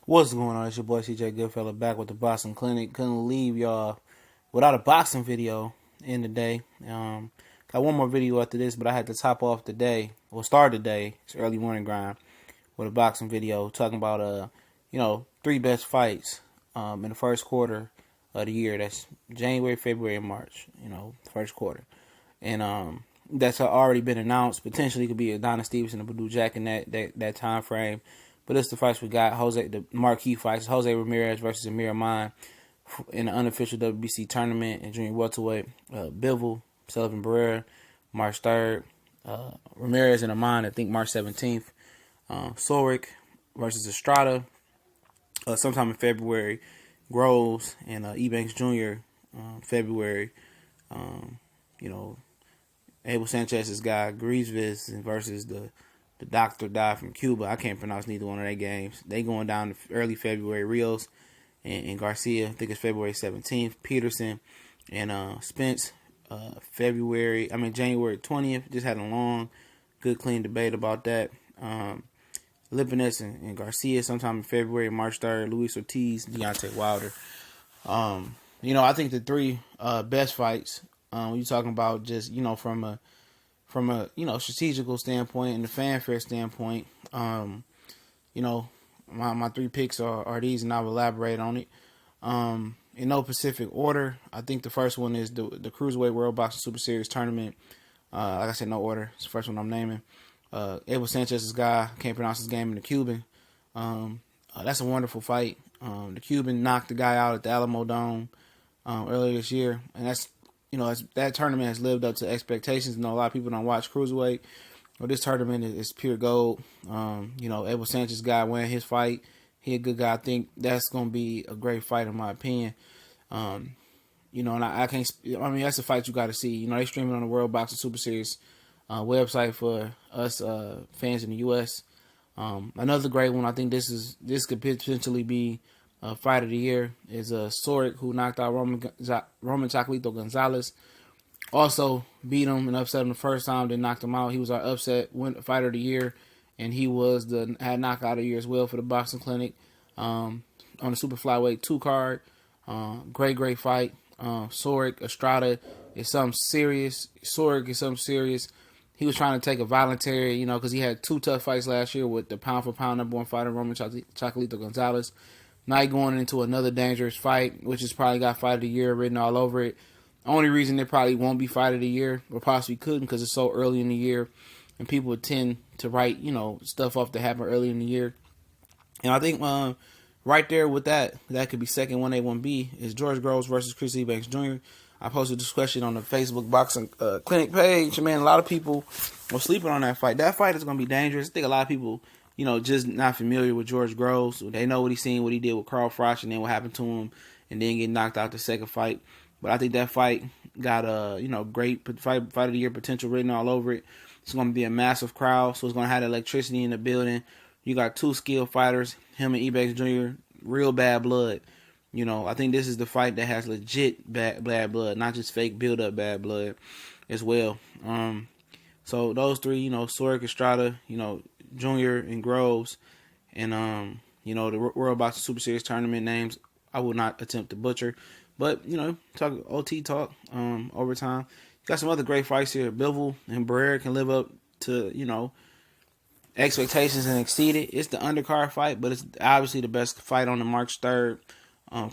What's going on? It's your boy CJ Goodfella back with the Boxing Clinic. Couldn't leave y'all without a boxing video in the day. Got one more video after this, but I had to top off the day, or start the day. It's early morning grind with a boxing video talking about three best fights in the first quarter of the year. That's January, February, and March. First quarter, and that's already been announced. Potentially could be Adonis Stevenson and Badou Jack in that time frame. But it's the fights we got. The marquee fights. Jose Ramirez versus Amir Ahman in the unofficial WBC tournament in junior welterweight. Bivol, Sullivan Barrera, March 3rd. Ramirez and Ahman, I think March 17th. Soric versus Estrada sometime in February. Groves and Ebanks Jr. February. Abel Sanchez's guy, Griezvis versus the doctor died from Cuba. I can't pronounce neither one of their games. They going down to early February. Rios and Garcia, I think it's February 17th. Peterson and Spence, January 20th. Just had a long, good, clean debate about that. Lipinets and Garcia sometime in February. March 3rd. Luis Ortiz, Deontay Wilder. I think the three best fights, when you're talking about just, from a strategical standpoint and the fanfare standpoint, my three picks are these, and I'll elaborate on it. In no specific order, I think the first one is the Cruiserweight World Boxing Super Series tournament. Like I said, no order. It's the first one I'm naming. Abel Sanchez's guy, can't pronounce his game, in the Cuban. That's a wonderful fight. The Cuban knocked the guy out at the Alamo Dome earlier this year, and that tournament has lived up to expectations. A lot of people don't watch Cruiserweight. Well, this tournament is pure gold. Abel Sanchez guy won his fight. He a good guy. I think that's going to be a great fight in my opinion. And I can't. That's a fight you got to see. They stream it on the World Boxing Super Series website for us fans in the U.S. Another great one. I think this could potentially be fight of the year is Soric, who knocked out Roman Chocolito Gonzalez. Also beat him and upset him the first time, then knocked him out. He was our upset fighter of the year, and he had knockout of the year as well for the Boxing Clinic on the Super Flyweight 2 card. Great fight. Soric, Estrada is something serious. He was trying to take a voluntary, because he had two tough fights last year with the pound-for-pound number one fighter, Roman Chocolito Gonzalez. Now he's going into another dangerous fight, which has probably got fight of the year written all over it. Only reason it probably won't be fight of the year, or possibly couldn't, because it's so early in the year, and people would tend to write, stuff off that happened early in the year. And I think right there with that could be second 1A, 1B, is George Groves versus Chris Ebanks Jr. I posted this question on the Facebook Boxing Clinic page. Man, a lot of people were sleeping on that fight. That fight is going to be dangerous. I think a lot of people, just not familiar with George Groves. They know what he's seen, what he did with Carl Froch, and then what happened to him, and then get knocked out the second fight. But I think that fight got great fight of the year potential written all over it. It's going to be a massive crowd, so it's going to have electricity in the building. You got two skilled fighters, him and Ebanks Jr., real bad blood. I think this is the fight that has legit bad blood, not just fake build-up bad blood as well. So those three, Soric, Estrada, Junior and Groves, and the World Boxing Super Series tournament names I will not attempt to butcher, but talk OT talk overtime. You got some other great fights here. Bivol and Barrera can live up to expectations and exceed it. It's the undercard fight, but it's obviously the best fight on the March 3rd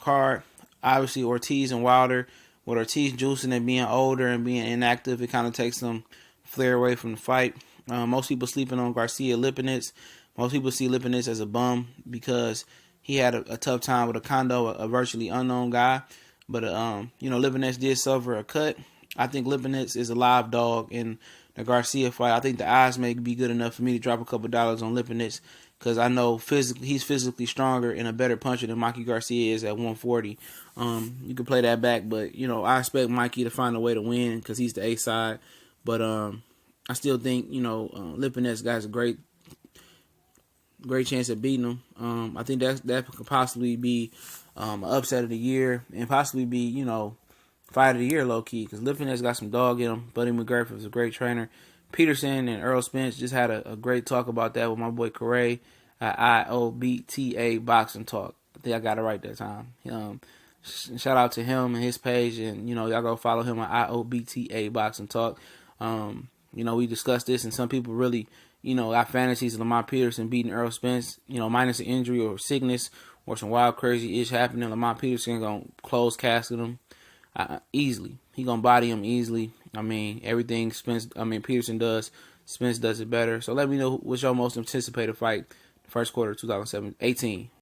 card. Obviously Ortiz and Wilder, with Ortiz juicing and being older and being inactive, it kind of takes some flair away from the fight. Most people sleeping on Garcia Lipinets. Most people see Lipinets as a bum because he had a tough time with Oquendo, a virtually unknown guy. But Lipinets did suffer a cut. I think Lipinets is a live dog in the Garcia fight. I think the odds may be good enough for me to drop a couple dollars on Lipinets, because I know he's physically stronger and a better puncher than Mikey Garcia is at 140. You can play that back, but I expect Mikey to find a way to win because he's the A side. But I still think Lipinets got a great chance at beating him. I think that could possibly be an upset of the year and possibly be fight of the year low key, because Lipinets got some dog in him. Buddy McGurf is a great trainer. Peterson and Earl Spence just had a great talk about that with my boy Correa IOBTA Boxing Talk. I think I got it right that time. Shout out to him and his page, and y'all go follow him on IOBTA Boxing Talk. We discussed this, and some people really, got fantasies of Lamont Peterson beating Earl Spence, minus an injury or sickness or some wild crazy ish happening. Lamont Peterson gonna close casket him easily. He gonna body him easily. Everything Peterson does, Spence does it better. So let me know what's your most anticipated fight, first quarter 2018.